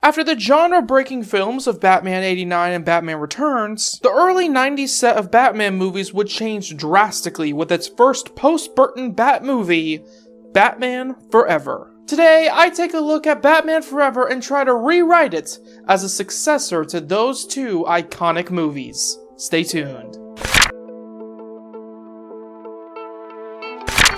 After the genre-breaking films of Batman '89 and Batman Returns, the early '90s set of Batman movies would change drastically with its first post-Burton Bat movie, Batman Forever. Today, I take a look at Batman Forever and try to rewrite it as a successor to those two iconic movies. Stay tuned.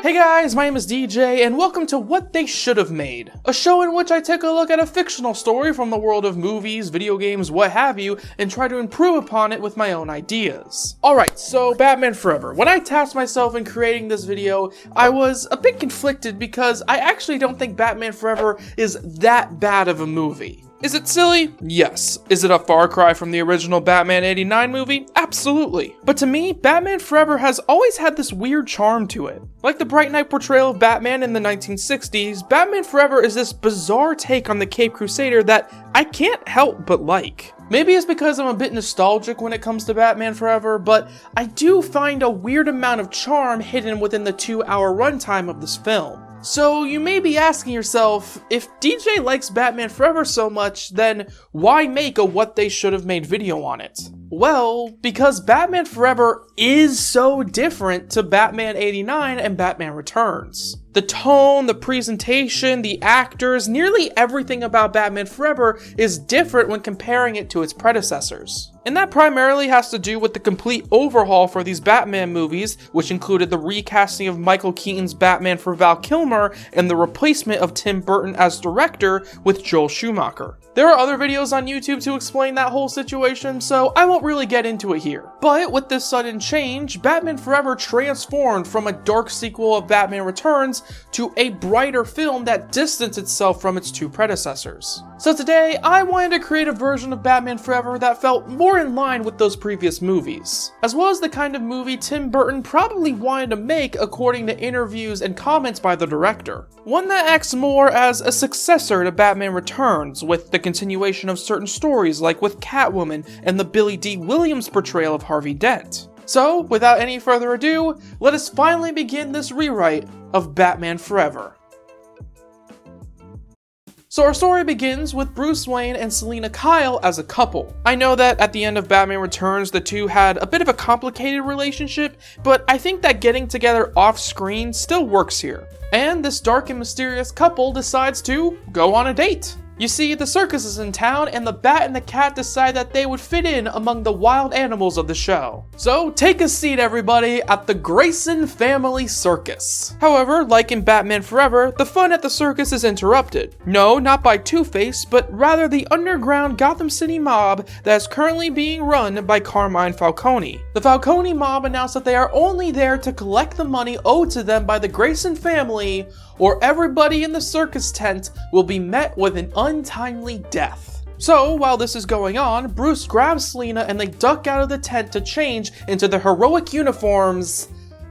Hey guys, my name is DJ, and welcome to What They Should Have Made, a show in which I take a look at a fictional story from the world of movies, video games, what have you, and try to improve upon it with my own ideas. Alright, so Batman Forever. When I tasked myself in creating this video, I was a bit conflicted because I actually don't think Batman Forever is that bad of a movie. Is it silly? Yes. Is it a far cry from the original Batman '89 movie? Absolutely. But to me, Batman Forever has always had this weird charm to it. Like the Bright Knight portrayal of Batman in the 1960s, Batman Forever is this bizarre take on the Caped Crusader that I can't help but like. Maybe it's because I'm a bit nostalgic when it comes to Batman Forever, but I do find a weird amount of charm hidden within the 2-hour runtime of this film. So you may be asking yourself, if DJ likes Batman Forever so much, then why make a What They Should Have Made video on it? Well, because Batman Forever is so different to Batman '89 and Batman Returns. The tone, the presentation, the actors, nearly everything about Batman Forever is different when comparing it to its predecessors. And that primarily has to do with the complete overhaul for these Batman movies, which included the recasting of Michael Keaton's Batman for Val Kilmer and the replacement of Tim Burton as director with Joel Schumacher. There are other videos on YouTube to explain that whole situation, so I won't really get into it here. But with this sudden change, Batman Forever transformed from a dark sequel of Batman Returns to a brighter film that distanced itself from its two predecessors. So today, I wanted to create a version of Batman Forever that felt more in line with those previous movies, as well as the kind of movie Tim Burton probably wanted to make according to interviews and comments by the director. One that acts more as a successor to Batman Returns, with the continuation of certain stories like with Catwoman and the Billy D. Williams portrayal of Harvey Dent. So, without any further ado, let us finally begin this rewrite of Batman Forever. So our story begins with Bruce Wayne and Selina Kyle as a couple. I know that at the end of Batman Returns, the two had a bit of a complicated relationship, but I think that getting together off screen still works here. And this dark and mysterious couple decides to go on a date. You see, the circus is in town, and the bat and the cat decide that they would fit in among the wild animals of the show. So take a seat, everybody, at the Grayson Family Circus. However, like in Batman Forever, the fun at the circus is interrupted. No, not by Two-Face, but rather the underground Gotham City mob that is currently being run by Carmine Falcone. The Falcone mob announced that they are only there to collect the money owed to them by the Grayson family, or everybody in the circus tent will be met with an untimely death. So, while this is going on, Bruce grabs Selina and they duck out of the tent to change into their heroic uniforms,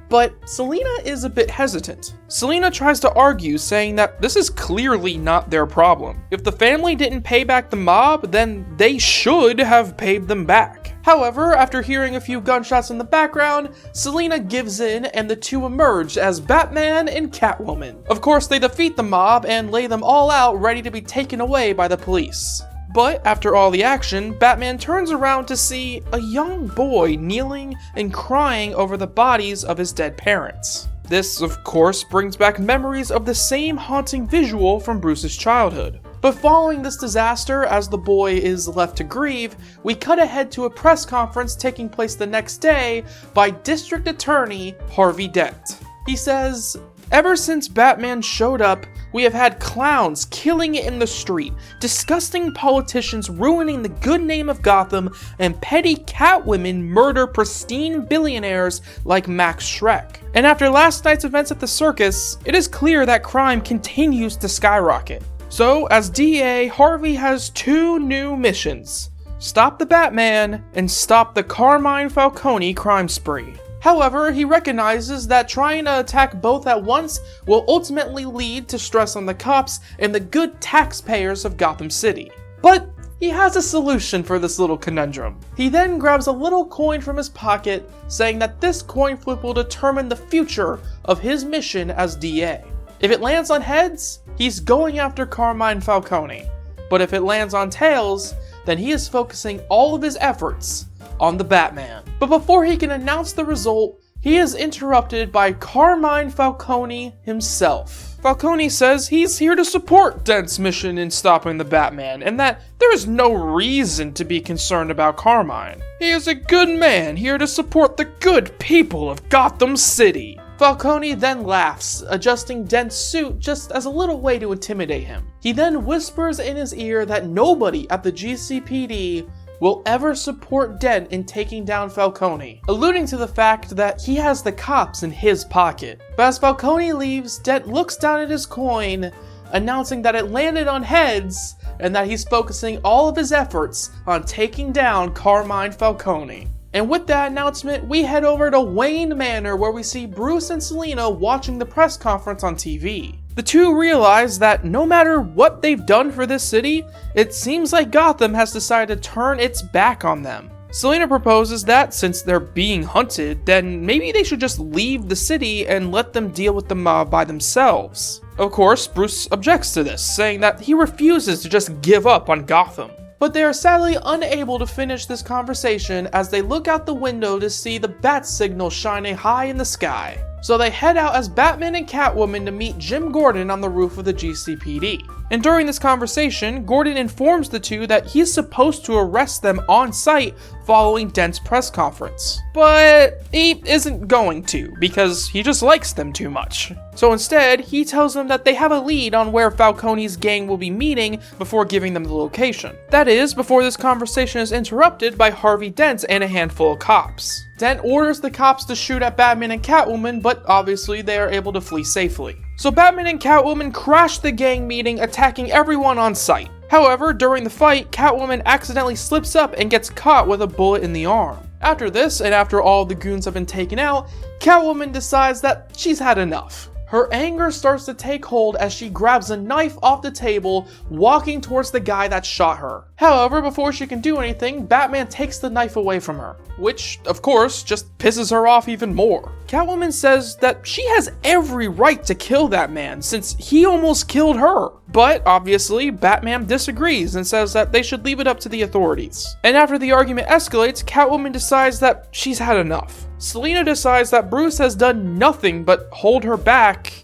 but Selina is a bit hesitant. Selina tries to argue, saying that this is clearly not their problem. If the family didn't pay back the mob, then they should have paid them back. However, after hearing a few gunshots in the background, Selina gives in and the two emerge as Batman and Catwoman. Of course, they defeat the mob and lay them all out ready to be taken away by the police. But after all the action, Batman turns around to see a young boy kneeling and crying over the bodies of his dead parents. This, of course, brings back memories of the same haunting visual from Bruce's childhood. But following this disaster, as the boy is left to grieve, we cut ahead to a press conference taking place the next day by District Attorney Harvey Dent. He says, "Ever since Batman showed up, we have had clowns killing it in the street, disgusting politicians ruining the good name of Gotham, and petty catwomen murder pristine billionaires like Max Schreck. And after last night's events at the circus, it is clear that crime continues to skyrocket. So, as DA, Harvey has two new missions: stop the Batman and stop the Carmine Falcone crime spree. However, he recognizes that trying to attack both at once will ultimately lead to stress on the cops and the good taxpayers of Gotham City. But he has a solution for this little conundrum. He then grabs a little coin from his pocket, saying that this coin flip will determine the future of his mission as DA. If it lands on heads, he's going after Carmine Falcone. But if it lands on tails, then he is focusing all of his efforts on the Batman. But before he can announce the result, he is interrupted by Carmine Falcone himself. Falcone says he's here to support Dent's mission in stopping the Batman, and that there is no reason to be concerned about Carmine. He is a good man here to support the good people of Gotham City. Falcone then laughs, adjusting Dent's suit just as a little way to intimidate him. He then whispers in his ear that nobody at the GCPD will ever support Dent in taking down Falcone, alluding to the fact that he has the cops in his pocket. But as Falcone leaves, Dent looks down at his coin, announcing that it landed on heads and that he's focusing all of his efforts on taking down Carmine Falcone. And with that announcement, we head over to Wayne Manor, where we see Bruce and Selina watching the press conference on TV. The two realize that no matter what they've done for this city, it seems like Gotham has decided to turn its back on them. Selina proposes that since they're being hunted, then maybe they should just leave the city and let them deal with the mob by themselves. Of course, Bruce objects to this, saying that he refuses to just give up on Gotham. But they are sadly unable to finish this conversation as they look out the window to see the bat signal shining high in the sky. So they head out as Batman and Catwoman to meet Jim Gordon on the roof of the GCPD. And during this conversation, Gordon informs the two that he's supposed to arrest them on site following Dent's press conference. But he isn't going to, because he just likes them too much. So instead, he tells them that they have a lead on where Falcone's gang will be meeting before giving them the location. That is, before this conversation is interrupted by Harvey Dent and a handful of cops. Dent orders the cops to shoot at Batman and Catwoman, but obviously they are able to flee safely. So Batman and Catwoman crash the gang meeting, attacking everyone on sight. However, during the fight, Catwoman accidentally slips up and gets caught with a bullet in the arm. After this, and after all the goons have been taken out, Catwoman decides that she's had enough. Her anger starts to take hold as she grabs a knife off the table, walking towards the guy that shot her. However, before she can do anything, Batman takes the knife away from her, which, of course, just pisses her off even more. Catwoman says that she has every right to kill that man since he almost killed her. But, obviously, Batman disagrees and says that they should leave it up to the authorities. And after the argument escalates, Catwoman decides that she's had enough. Selina decides that Bruce has done nothing but hold her back,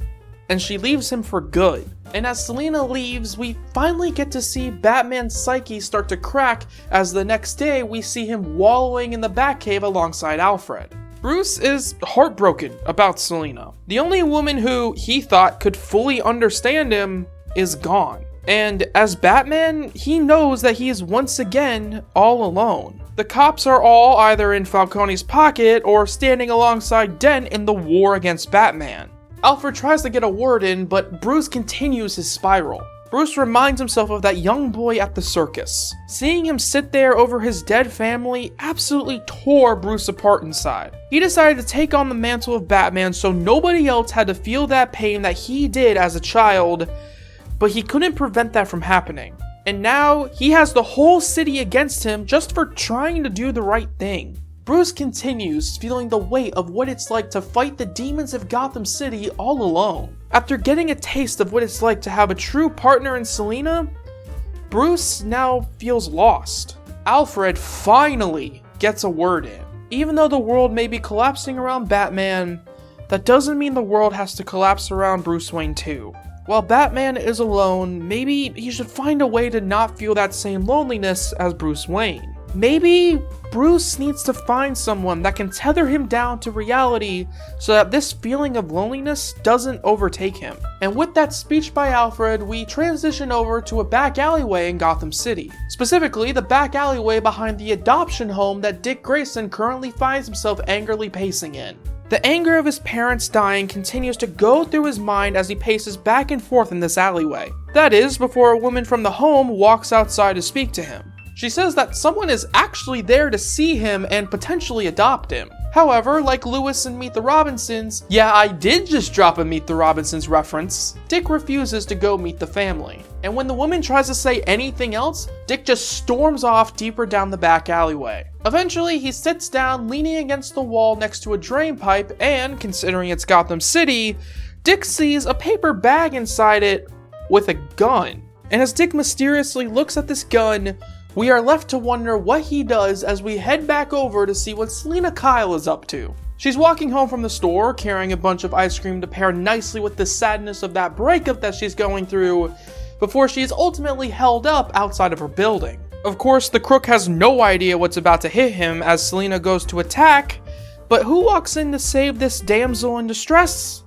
and she leaves him for good. And as Selina leaves, we finally get to see Batman's psyche start to crack as the next day we see him wallowing in the Batcave alongside Alfred. Bruce is heartbroken about Selina. The only woman who he thought could fully understand him is gone. And as Batman, he knows that he is once again all alone. The cops are all either in Falcone's pocket or standing alongside Dent in the war against Batman. Alfred tries to get a word in, but Bruce continues his spiral. Bruce reminds himself of that young boy at the circus. Seeing him sit there over his dead family absolutely tore Bruce apart inside. He decided to take on the mantle of Batman so nobody else had to feel that pain that he did as a child, but he couldn't prevent that from happening. And now, he has the whole city against him just for trying to do the right thing. Bruce continues, feeling the weight of what it's like to fight the demons of Gotham City all alone. After getting a taste of what it's like to have a true partner in Selina, Bruce now feels lost. Alfred finally gets a word in. Even though the world may be collapsing around Batman, that doesn't mean the world has to collapse around Bruce Wayne too. While Batman is alone, maybe he should find a way to not feel that same loneliness as Bruce Wayne. Maybe Bruce needs to find someone that can tether him down to reality so that this feeling of loneliness doesn't overtake him. And with that speech by Alfred, we transition over to a back alleyway in Gotham City. Specifically, the back alleyway behind the adoption home that Dick Grayson currently finds himself angrily pacing in. The anger of his parents dying continues to go through his mind as he paces back and forth in this alleyway. That is, before a woman from the home walks outside to speak to him. She says that someone is actually there to see him and potentially adopt him. However, like Lewis in Meet the Robinsons, yeah, I did just drop a Meet the Robinsons reference, Dick refuses to go meet the family. And when the woman tries to say anything else, Dick just storms off deeper down the back alleyway. Eventually, he sits down leaning against the wall next to a drain pipe and, considering it's Gotham City, Dick sees a paper bag inside it with a gun. And as Dick mysteriously looks at this gun, we are left to wonder what he does as we head back over to see what Selina Kyle is up to. She's walking home from the store, carrying a bunch of ice cream to pair nicely with the sadness of that breakup that she's going through, before she is ultimately held up outside of her building. Of course, the crook has no idea what's about to hit him as Selina goes to attack, but who walks in to save this damsel in distress?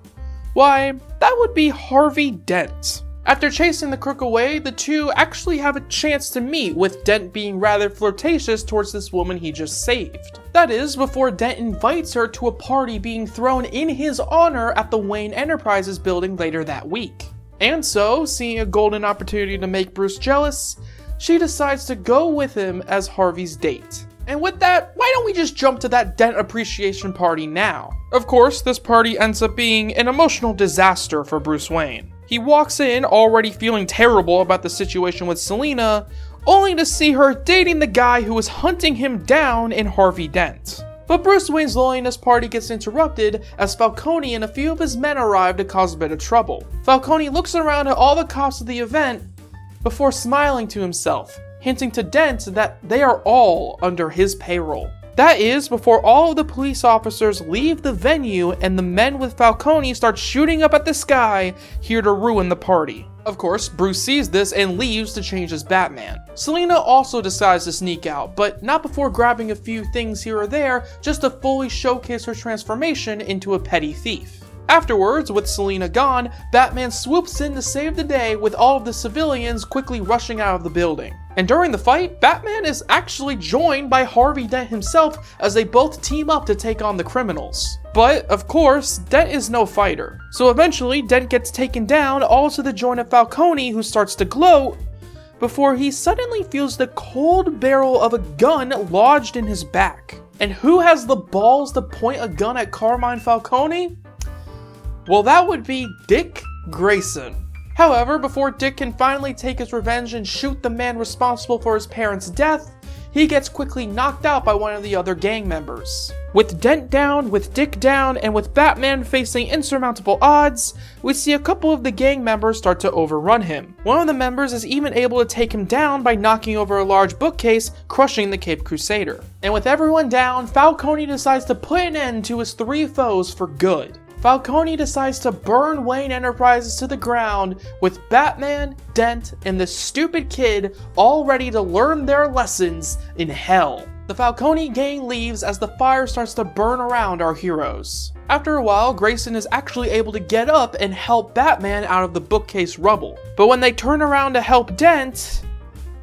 Why, that would be Harvey Dent. After chasing the crook away, the two actually have a chance to meet, with Dent being rather flirtatious towards this woman he just saved. That is, before Dent invites her to a party being thrown in his honor at the Wayne Enterprises building later that week. And so, seeing a golden opportunity to make Bruce jealous, she decides to go with him as Harvey's date. And with that, why don't we just jump to that Dent appreciation party now? Of course, this party ends up being an emotional disaster for Bruce Wayne. He walks in already feeling terrible about the situation with Selina, only to see her dating the guy who was hunting him down in Harvey Dent. But Bruce Wayne's loneliness party gets interrupted as Falcone and a few of his men arrive to cause a bit of trouble. Falcone looks around at all the cops of the event before smiling to himself, hinting to Dent that they are all under his payroll. That is, before all of the police officers leave the venue and the men with Falcone start shooting up at the sky, here to ruin the party. Of course, Bruce sees this and leaves to change as Batman. Selina also decides to sneak out, but not before grabbing a few things here or there just to fully showcase her transformation into a petty thief. Afterwards, with Selina gone, Batman swoops in to save the day, with all of the civilians quickly rushing out of the building. And during the fight, Batman is actually joined by Harvey Dent himself as they both team up to take on the criminals. But, of course, Dent is no fighter. So eventually, Dent gets taken down, all to the joy of Falcone, who starts to gloat, before he suddenly feels the cold barrel of a gun lodged in his back. And who has the balls to point a gun at Carmine Falcone? Well, that would be Dick Grayson. However, before Dick can finally take his revenge and shoot the man responsible for his parents' death, he gets quickly knocked out by one of the other gang members. With Dent down, with Dick down, and with Batman facing insurmountable odds, we see a couple of the gang members start to overrun him. One of the members is even able to take him down by knocking over a large bookcase, crushing the Caped Crusader. And with everyone down, Falcone decides to put an end to his three foes for good. Falcone decides to burn Wayne Enterprises to the ground, with Batman, Dent, and the stupid kid all ready to learn their lessons in hell. The Falcone gang leaves as the fire starts to burn around our heroes. After a while, Grayson is actually able to get up and help Batman out of the bookcase rubble. But when they turn around to help Dent,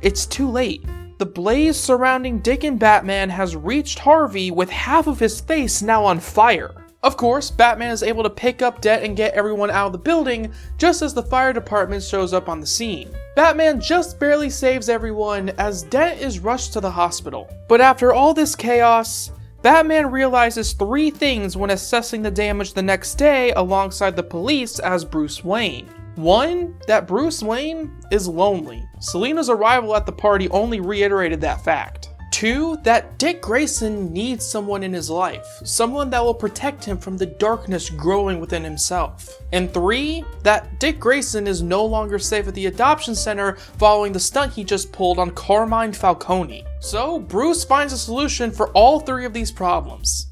it's too late. The blaze surrounding Dick and Batman has reached Harvey, with half of his face now on fire. Of course, Batman is able to pick up Dent and get everyone out of the building just as the fire department shows up on the scene. Batman just barely saves everyone as Dent is rushed to the hospital. But after all this chaos, Batman realizes three things when assessing the damage the next day alongside the police as Bruce Wayne. One, that Bruce Wayne is lonely. Selina's arrival at the party only reiterated that fact. Two, that Dick Grayson needs someone in his life, someone that will protect him from the darkness growing within himself. And three, that Dick Grayson is no longer safe at the adoption center following the stunt he just pulled on Carmine Falcone. So, Bruce finds a solution for all three of these problems.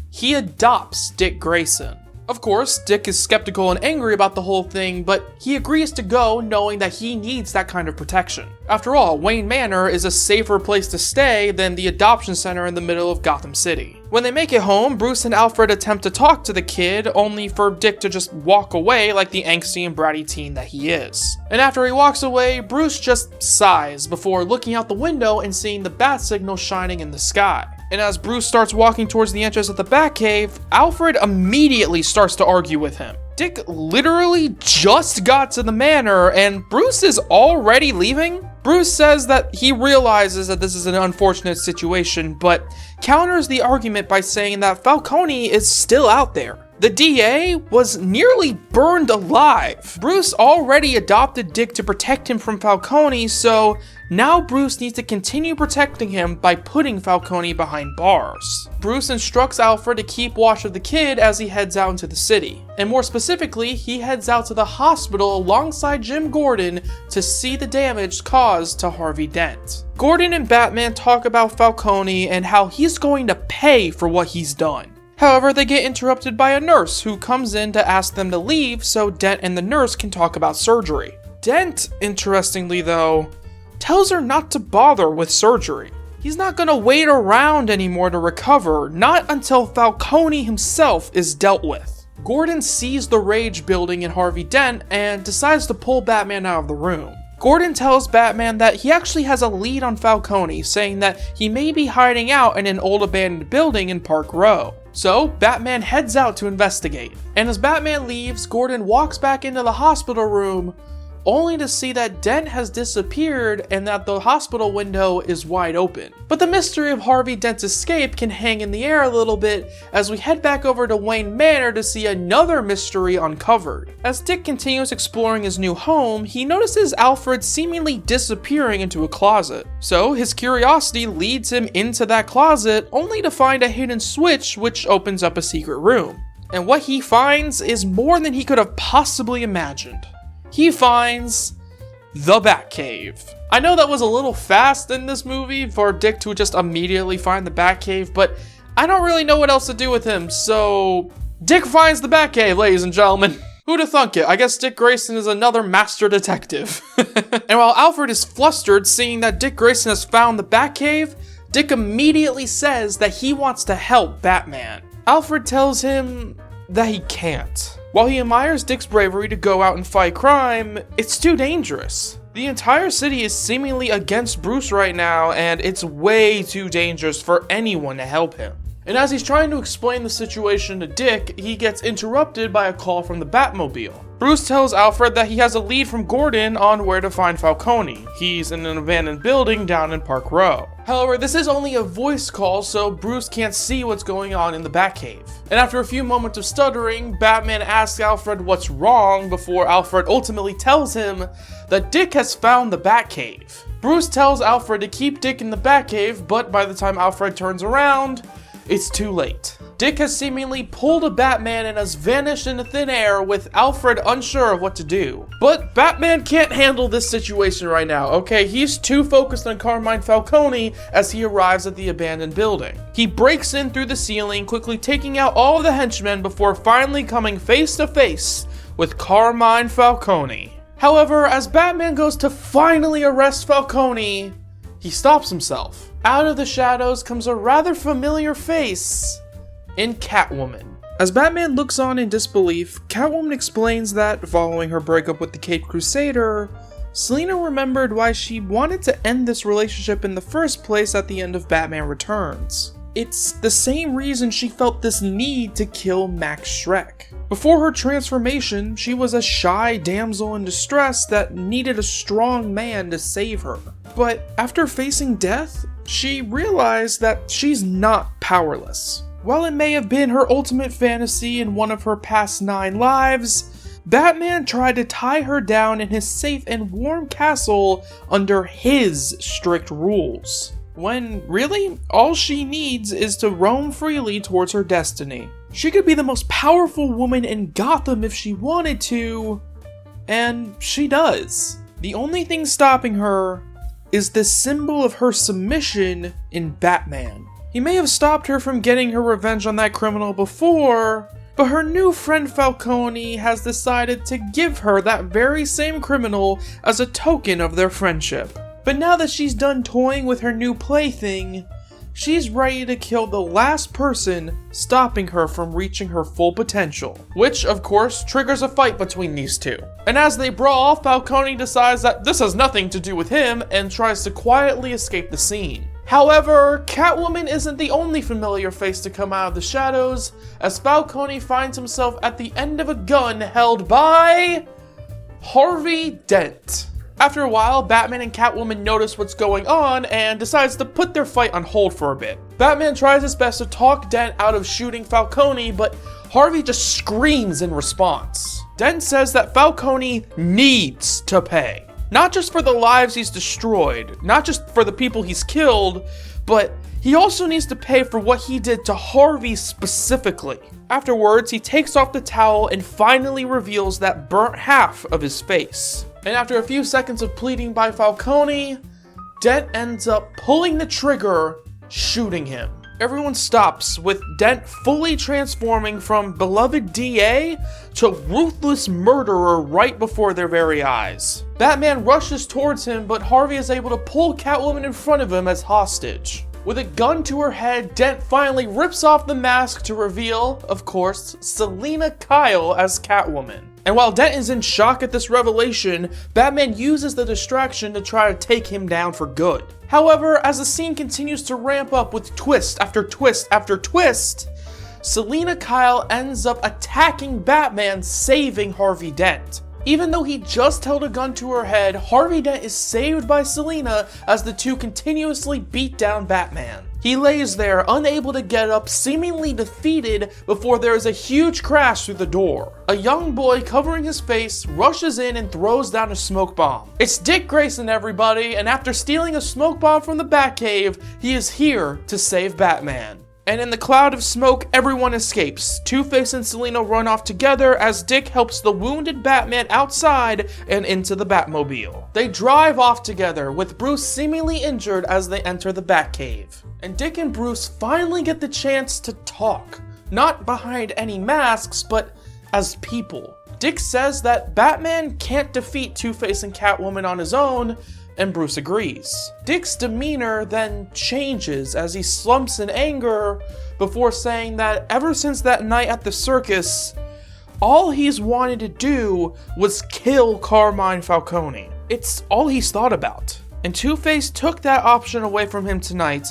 He adopts Dick Grayson. Of course, Dick is skeptical and angry about the whole thing, but he agrees to go knowing that he needs that kind of protection. After all, Wayne Manor is a safer place to stay than the adoption center in the middle of Gotham City. When they make it home, Bruce and Alfred attempt to talk to the kid, only for Dick to just walk away like the angsty and bratty teen that he is. And after he walks away, Bruce just sighs before looking out the window and seeing the bat signal shining in the sky. And as Bruce starts walking towards the entrance of the Batcave, Alfred immediately starts to argue with him. Dick literally just got to the manor and Bruce is already leaving? Bruce says that he realizes that this is an unfortunate situation, but counters the argument by saying that Falcone is still out there. The DA was nearly burned alive. Bruce already adopted Dick to protect him from Falcone, so Now Bruce needs to continue protecting him by putting Falcone behind bars. Bruce instructs Alfred to keep watch of the kid as he heads out into the city. And more specifically, he heads out to the hospital alongside Jim Gordon to see the damage caused to Harvey Dent. Gordon and Batman talk about Falcone and how he's going to pay for what he's done. However, they get interrupted by a nurse who comes in to ask them to leave so Dent and the nurse can talk about surgery. Dent, interestingly though, tells her not to bother with surgery. He's not gonna wait around anymore to recover, not until Falcone himself is dealt with. Gordon sees the rage building in Harvey Dent and decides to pull Batman out of the room. Gordon tells Batman that he actually has a lead on Falcone, saying that he may be hiding out in an old abandoned building in Park Row. So, Batman heads out to investigate. And as Batman leaves, Gordon walks back into the hospital room, only to see that Dent has disappeared and that the hospital window is wide open. But the mystery of Harvey Dent's escape can hang in the air a little bit as we head back over to Wayne Manor to see another mystery uncovered. As Dick continues exploring his new home, he notices Alfred seemingly disappearing into a closet. So his curiosity leads him into that closet, only to find a hidden switch which opens up a secret room. And what he finds is more than he could have possibly imagined. He finds the Batcave. I know that was a little fast in this movie for Dick to just immediately find the Batcave, but I don't really know what else to do with him, so Dick finds the Batcave, ladies and gentlemen. Who'da thunk it? I guess Dick Grayson is another master detective. And while Alfred is flustered seeing that Dick Grayson has found the Batcave, Dick immediately says that he wants to help Batman. Alfred tells him that he can't. While he admires Dick's bravery to go out and fight crime, it's too dangerous. The entire city is seemingly against Bruce right now, and it's way too dangerous for anyone to help him. And as he's trying to explain the situation to Dick, he gets interrupted by a call from the Batmobile. Bruce tells Alfred that he has a lead from Gordon on where to find Falcone. He's in an abandoned building down in Park Row. However, this is only a voice call, so Bruce can't see what's going on in the Batcave. And after a few moments of stuttering, Batman asks Alfred what's wrong before Alfred ultimately tells him that Dick has found the Batcave. Bruce tells Alfred to keep Dick in the Batcave, but by the time Alfred turns around, it's too late. Dick has seemingly pulled a Batman and has vanished into thin air with Alfred unsure of what to do. But Batman can't handle this situation right now, okay? He's too focused on Carmine Falcone as he arrives at the abandoned building. He breaks in through the ceiling, quickly taking out all of the henchmen before finally coming face to face with Carmine Falcone. However, as Batman goes to finally arrest Falcone, he stops himself. Out of the shadows comes a rather familiar face in Catwoman. As Batman looks on in disbelief, Catwoman explains that, following her breakup with the Caped Crusader, Selina remembered why she wanted to end this relationship in the first place at the end of Batman Returns. It's the same reason she felt this need to kill Max Schreck. Before her transformation, she was a shy damsel in distress that needed a strong man to save her. But after facing death, she realized that she's not powerless. While it may have been her ultimate fantasy in one of her past 9 lives, Batman tried to tie her down in his safe and warm castle under his strict rules. When, really, all she needs is to roam freely towards her destiny. She could be the most powerful woman in Gotham if she wanted to, and she does. The only thing stopping her is the symbol of her submission in Batman. He may have stopped her from getting her revenge on that criminal before, but her new friend Falcone has decided to give her that very same criminal as a token of their friendship. But now that she's done toying with her new plaything, she's ready to kill the last person stopping her from reaching her full potential. Which, of course, triggers a fight between these two. And as they brawl, Falcone decides that this has nothing to do with him and tries to quietly escape the scene. However, Catwoman isn't the only familiar face to come out of the shadows, as Falcone finds himself at the end of a gun held by Harvey Dent. After a while, Batman and Catwoman notice what's going on and decides to put their fight on hold for a bit. Batman tries his best to talk Dent out of shooting Falcone, but Harvey just screams in response. Dent says that Falcone needs to pay. Not just for the lives he's destroyed, not just for the people he's killed, but he also needs to pay for what he did to Harvey specifically. Afterwards, he takes off the towel and finally reveals that burnt half of his face. And after a few seconds of pleading by Falcone, Dent ends up pulling the trigger, shooting him. Everyone stops, with Dent fully transforming from beloved DA to ruthless murderer right before their very eyes. Batman rushes towards him, but Harvey is able to pull Catwoman in front of him as hostage. With a gun to her head, Dent finally rips off the mask to reveal, of course, Selina Kyle as Catwoman. And while Dent is in shock at this revelation, Batman uses the distraction to try to take him down for good. However, as the scene continues to ramp up with twist after twist after twist, Selina Kyle ends up attacking Batman, saving Harvey Dent. Even though he just held a gun to her head, Harvey Dent is saved by Selina as the two continuously beat down Batman. He lays there, unable to get up, seemingly defeated, before there is a huge crash through the door. A young boy covering his face rushes in and throws down a smoke bomb. It's Dick Grayson, everybody, and after stealing a smoke bomb from the Batcave, he is here to save Batman. And in the cloud of smoke, everyone escapes. Two-Face and Selina run off together as Dick helps the wounded Batman outside and into the Batmobile. They drive off together, with Bruce seemingly injured as they enter the Batcave. And Dick and Bruce finally get the chance to talk. Not behind any masks, but as people. Dick says that Batman can't defeat Two-Face and Catwoman on his own, and Bruce agrees. Dick's demeanor then changes as he slumps in anger before saying that ever since that night at the circus, all he's wanted to do was kill Carmine Falcone. It's all he's thought about. And Two-Face took that option away from him tonight,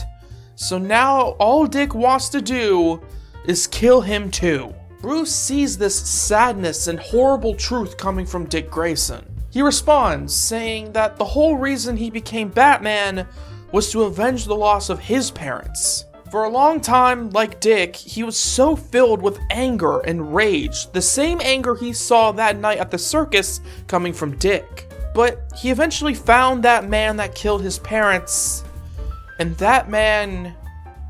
so now all Dick wants to do is kill him too. Bruce sees this sadness and horrible truth coming from Dick Grayson. He responds, saying that the whole reason he became Batman was to avenge the loss of his parents. For a long time, like Dick, he was so filled with anger and rage, the same anger he saw that night at the circus coming from Dick. But he eventually found that man that killed his parents, and that man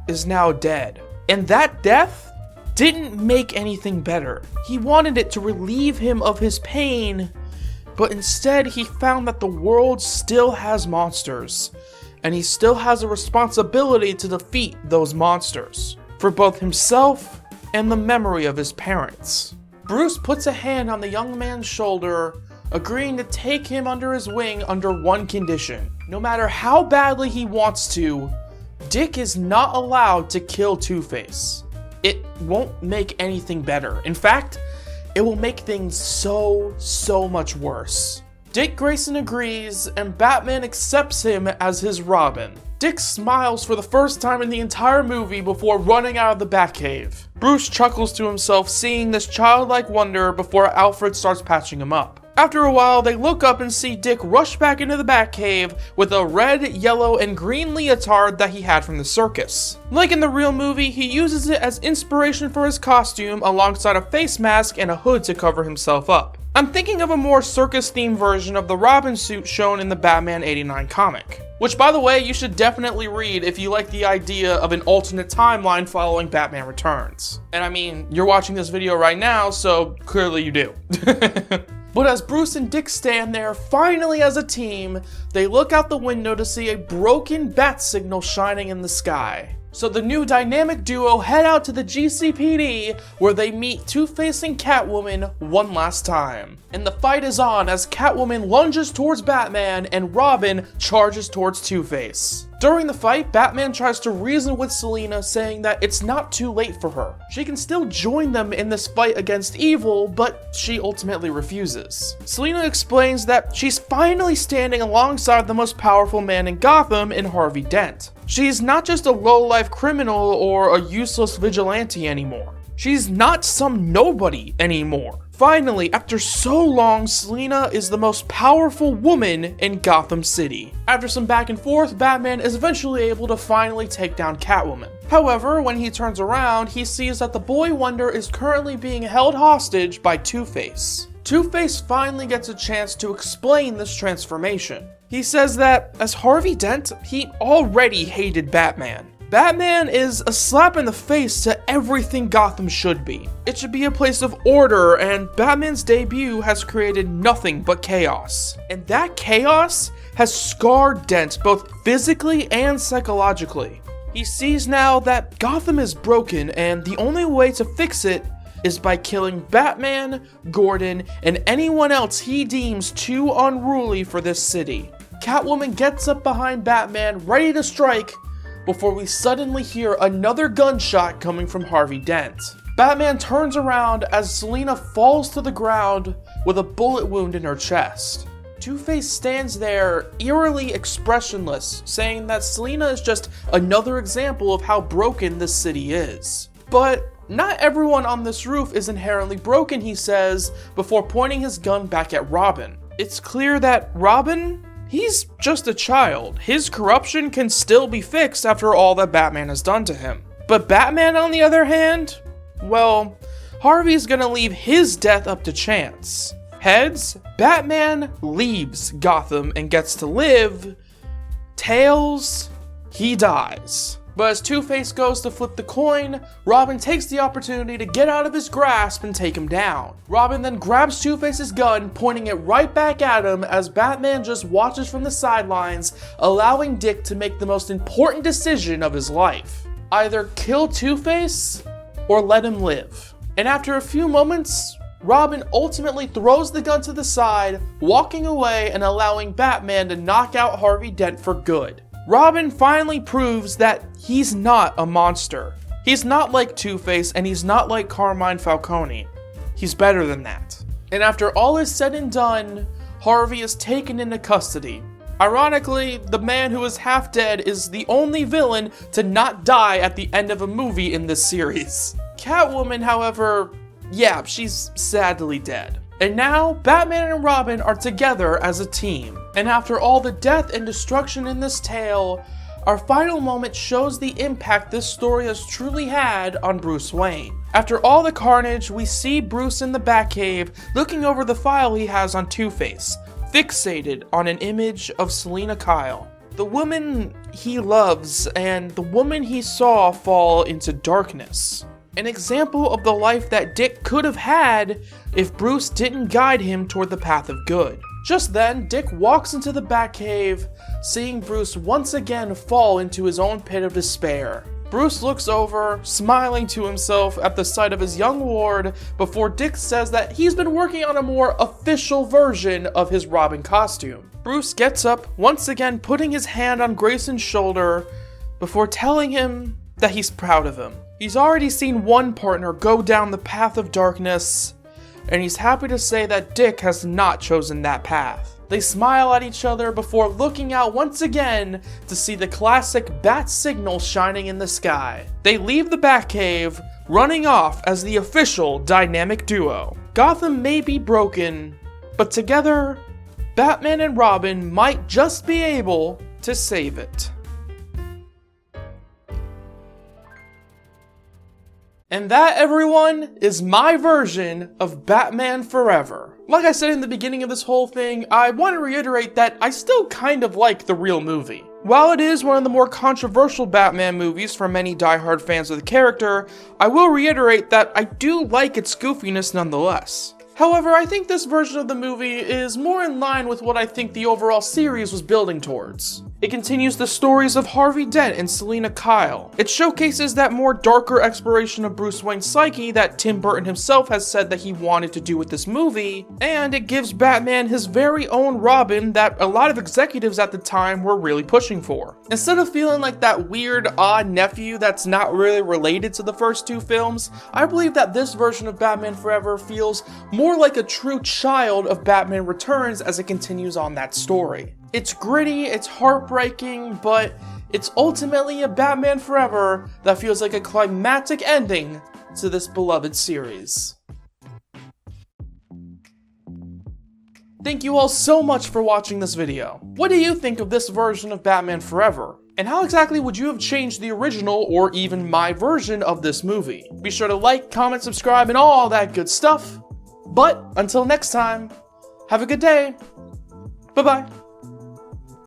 is now dead. And that death didn't make anything better. He wanted it to relieve him of his pain, but instead he found that the world still has monsters, and he still has a responsibility to defeat those monsters, for both himself and the memory of his parents. Bruce puts a hand on the young man's shoulder, agreeing to take him under his wing under one condition. No matter how badly he wants to, Dick is not allowed to kill Two-Face. It won't make anything better. In fact, it will make things so much worse. Dick Grayson agrees, and Batman accepts him as his Robin. Dick smiles for the first time in the entire movie before running out of the Batcave. Bruce chuckles to himself seeing this childlike wonder before Alfred starts patching him up. After a while, they look up and see Dick rush back into the Batcave with a red, yellow, and green leotard that he had from the circus. Like in the real movie, he uses it as inspiration for his costume alongside a face mask and a hood to cover himself up. I'm thinking of a more circus-themed version of the Robin suit shown in the Batman '89 comic. Which, by the way, you should definitely read if you like the idea of an alternate timeline following Batman Returns. And I mean, you're watching this video right now, so clearly you do. But as Bruce and Dick stand there, finally as a team, they look out the window to see a broken bat signal shining in the sky. So the new dynamic duo head out to the GCPD, where they meet Two-Face and Catwoman one last time. And the fight is on as Catwoman lunges towards Batman and Robin charges towards Two-Face. During the fight, Batman tries to reason with Selina, saying that it's not too late for her. She can still join them in this fight against evil, but she ultimately refuses. Selina explains that she's finally standing alongside the most powerful man in Gotham in Harvey Dent. She's not just a low-life criminal or a useless vigilante anymore. She's not some nobody anymore. Finally, after so long, Selina is the most powerful woman in Gotham City. After some back and forth, Batman is eventually able to finally take down Catwoman. However, when he turns around, he sees that the Boy Wonder is currently being held hostage by Two-Face. Two-Face finally gets a chance to explain this transformation. He says that, as Harvey Dent, he already hated Batman. Batman is a slap in the face to everything Gotham should be. It should be a place of order, and Batman's debut has created nothing but chaos. And that chaos has scarred Dent both physically and psychologically. He sees now that Gotham is broken, and the only way to fix it is by killing Batman, Gordon, and anyone else he deems too unruly for this city. Catwoman gets up behind Batman, ready to strike, before we suddenly hear another gunshot coming from Harvey Dent. Batman turns around as Selina falls to the ground with a bullet wound in her chest. Two-Face stands there, eerily expressionless, saying that Selina is just another example of how broken this city is. But not everyone on this roof is inherently broken, he says, before pointing his gun back at Robin. It's clear that Robin, he's just a child. His corruption can still be fixed after all that Batman has done to him. But Batman, on the other hand, well, Harvey's gonna leave his death up to chance. Heads, Batman leaves Gotham and gets to live. Tails, he dies. But as Two-Face goes to flip the coin, Robin takes the opportunity to get out of his grasp and take him down. Robin then grabs Two-Face's gun, pointing it right back at him as Batman just watches from the sidelines, allowing Dick to make the most important decision of his life. Either kill Two-Face or let him live. And after a few moments, Robin ultimately throws the gun to the side, walking away and allowing Batman to knock out Harvey Dent for good. Robin finally proves that he's not a monster. He's not like Two-Face, and he's not like Carmine Falcone. He's better than that. And after all is said and done, Harvey is taken into custody. Ironically, the man who is half dead is the only villain to not die at the end of a movie in this series. Catwoman, however, yeah, she's sadly dead. And now, Batman and Robin are together as a team. And after all the death and destruction in this tale, our final moment shows the impact this story has truly had on Bruce Wayne. After all the carnage, we see Bruce in the Batcave looking over the file he has on Two-Face, fixated on an image of Selina Kyle, the woman he loves and the woman he saw fall into darkness. An example of the life that Dick could have had if Bruce didn't guide him toward the path of good. Just then, Dick walks into the Batcave, seeing Bruce once again fall into his own pit of despair. Bruce looks over, smiling to himself at the sight of his young ward, before Dick says that he's been working on a more official version of his Robin costume. Bruce gets up, once again putting his hand on Grayson's shoulder, before telling him that he's proud of him. He's already seen one partner go down the path of darkness, and he's happy to say that Dick has not chosen that path. They smile at each other before looking out once again to see the classic bat signal shining in the sky. They leave the Batcave, running off as the official dynamic duo. Gotham may be broken, but together, Batman and Robin might just be able to save it. And that, everyone, is my version of Batman Forever. Like I said in the beginning of this whole thing, I want to reiterate that I still kind of like the real movie. While it is one of the more controversial Batman movies for many diehard fans of the character, I will reiterate that I do like its goofiness nonetheless. However, I think this version of the movie is more in line with what I think the overall series was building towards. It continues the stories of Harvey Dent and Selina Kyle. It showcases that more darker exploration of Bruce Wayne's psyche that Tim Burton himself has said that he wanted to do with this movie, and it gives Batman his very own Robin that a lot of executives at the time were really pushing for. Instead of feeling like that weird, odd nephew that's not really related to the first two films, I believe that this version of Batman Forever feels more like a true child of Batman Returns as it continues on that story. It's gritty, it's heartbreaking, but it's ultimately a Batman Forever that feels like a climactic ending to this beloved series. Thank you all so much for watching this video. What do you think of this version of Batman Forever? And how exactly would you have changed the original or even my version of this movie? Be sure to like, comment, subscribe, and all that good stuff. But until next time, have a good day. Bye-bye.